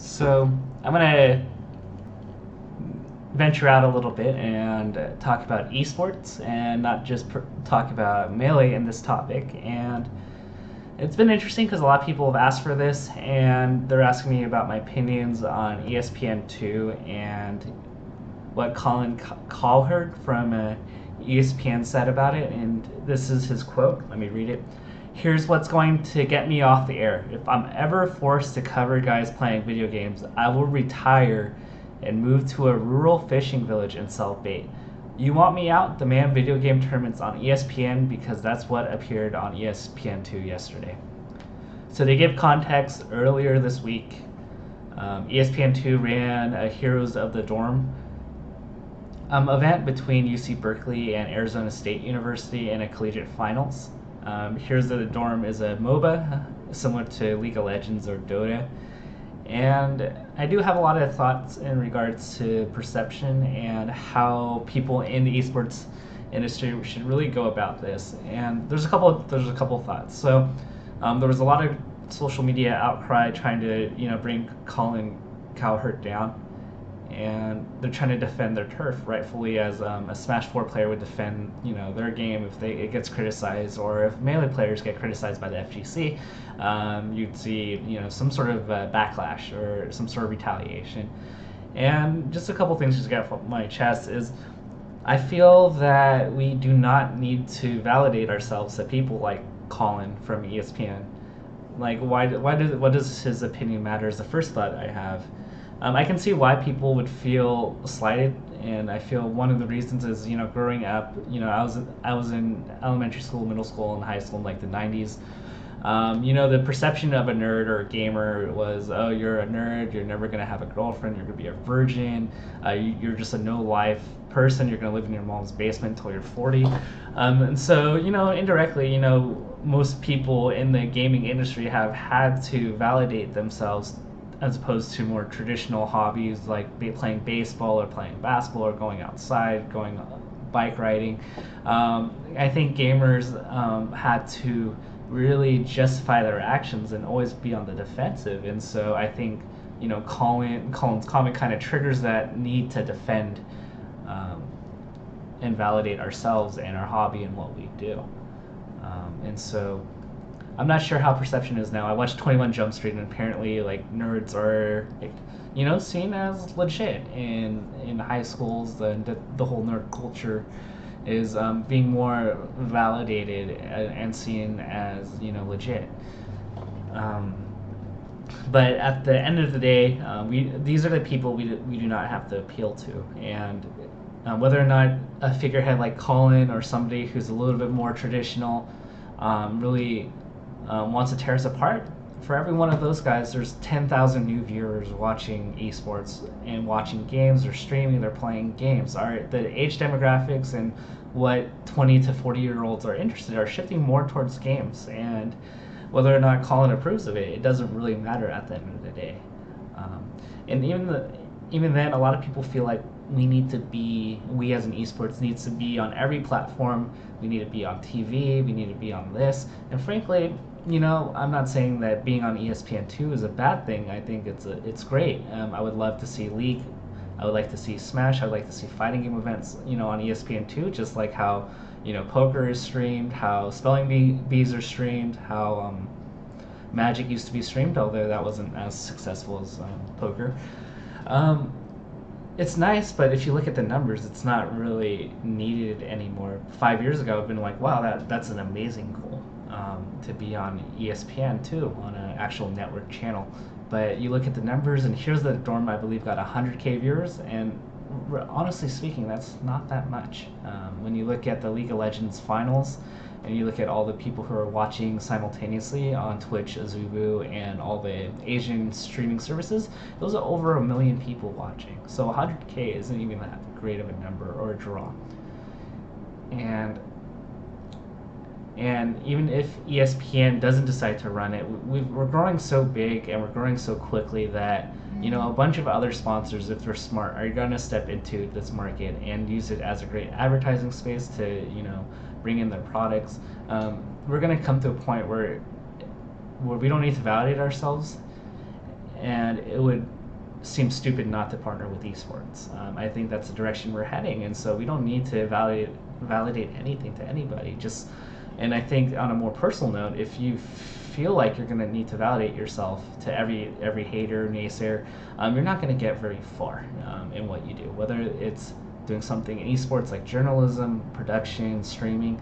So I'm gonna venture out a little bit and talk about esports and not just talk about melee in this topic. And it's been interesting because a lot of people have asked for this, and they're asking me about my opinions on ESPN2 and what Colin Cowherd from ESPN said about it. And this is his quote. Let me read it. Here's what's going to get me off the air. If I'm ever forced to cover guys playing video games, I will retire and move to a rural fishing village and sell bait. You want me out? Demand video game tournaments on ESPN because that's what appeared on ESPN2 yesterday. So to give context, earlier this week, ESPN2 ran a Heroes of the Dorm event between UC Berkeley and Arizona State University in a collegiate finals. Heroes of the Dorm is a MOBA similar to League of Legends or Dota. And I do have a lot of thoughts in regards to perception and how people in the esports industry should really go about this. And there's a couple thoughts. So there was a lot of social media outcry trying to bring Colin Cowherd down, and they're trying to defend their turf rightfully, as a Smash 4 player would defend their game if it gets criticized, or if Melee players get criticized by the FGC. You'd see some sort of backlash or some sort of retaliation. And just a couple things just to get off my chest is I feel that we do not need to validate ourselves to people like Colin from ESPN. Like, what does his opinion matter is the first thought I have. I can see why people would feel slighted, and I feel one of the reasons is growing up, I was in elementary school, middle school, and high school in like the 90s. The perception of a nerd or a gamer was, oh, you're a nerd, you're never gonna have a girlfriend, you're gonna be a virgin, you're just a no life person, you're gonna live in your mom's basement until you're 40. And so indirectly, most people in the gaming industry have had to validate themselves as opposed to more traditional hobbies like playing baseball or playing basketball or going outside, going bike riding. I think gamers had to really justify their actions and always be on the defensive. And so I think Colin's comment kind of triggers that need to defend and validate ourselves and our hobby and what we do. And so I'm not sure how perception is now. I watched 21 Jump Street, and apparently, like, nerds are, seen as legit in high schools. The whole nerd culture is being more validated and seen as legit. But at the end of the day, these are the people we do not have to appeal to, and whether or not a figurehead like Colin or somebody who's a little bit more traditional really wants to tear us apart. For every one of those guys, there's 10,000 new viewers watching esports and watching games. They're streaming, they're playing games. The age demographics and what 20 to 40-year-olds are interested are shifting more towards games. And whether or not Colin approves of it, it doesn't really matter at the end of the day. And even then, a lot of people feel like we as an esports needs to be on every platform. We need to be on TV. We need to be on this. And frankly, I'm not saying that being on ESPN2 is a bad thing. I think it's great. I would love to see League. I would like to see Smash. I would like to see fighting game events, on ESPN2, just like how, poker is streamed, how spelling bees are streamed, how Magic used to be streamed, although that wasn't as successful as poker. It's nice, but if you look at the numbers, it's not really needed anymore. 5 years ago, I've been like, wow, that's an amazing goal, to be on ESPN too, on an actual network channel. But you look at the numbers, and Here's the Dorm, I believe, got 100K viewers, and honestly speaking, that's not that much. When you look at the League of Legends finals, and you look at all the people who are watching simultaneously on Twitch, Azubu, and all the Asian streaming services, those are over 1 million people watching. So 100K isn't even that great of a number or a draw. And even if ESPN doesn't decide to run it, we're growing so big and we're growing so quickly that a bunch of other sponsors, if they're smart, are going to step into this market and use it as a great advertising space to bring in their products. We're going to come to a point where we don't need to validate ourselves, and it would seems stupid not to partner with esports. I think that's the direction we're heading, and so we don't need to validate anything to anybody. And I think on a more personal note, if you feel like you're going to need to validate yourself to every hater, naysayer, you're not going to get very far in what you do. Whether it's doing something in esports like journalism, production, streaming,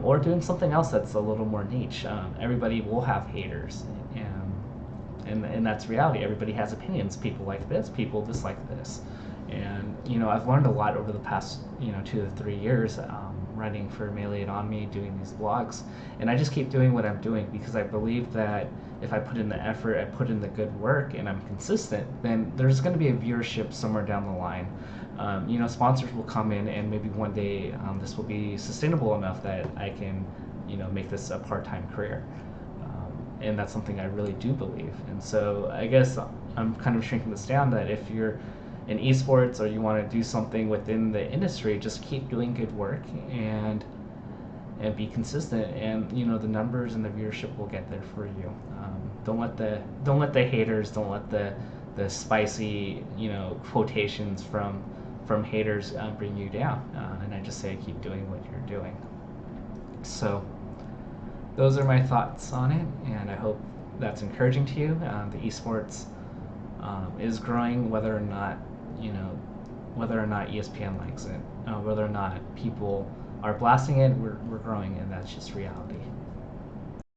or doing something else that's a little more niche. Everybody will have haters, and that's reality. Everybody has opinions. People like this, people dislike this, and I've learned a lot over the past 2 to 3 years writing for Melee and On Me, doing these blogs, and I just keep doing what I'm doing because I believe that if I put in the effort, I put in the good work, and I'm consistent, then there's going to be a viewership somewhere down the line. Sponsors will come in, and maybe one day this will be sustainable enough that I can, make this a part-time career. And that's something I really do believe. And so I guess I'm kind of shrinking this down, that if you're in esports or you want to do something within the industry, just keep doing good work and be consistent, and the numbers and the viewership will get there for you. Don't let the haters, don't let the spicy quotations from haters bring you down. And I just say keep doing what you're doing. So those are my thoughts on it, and I hope that's encouraging to you. The esports is growing, whether or not ESPN likes it, whether or not people are blasting it. We're growing, and that's just reality.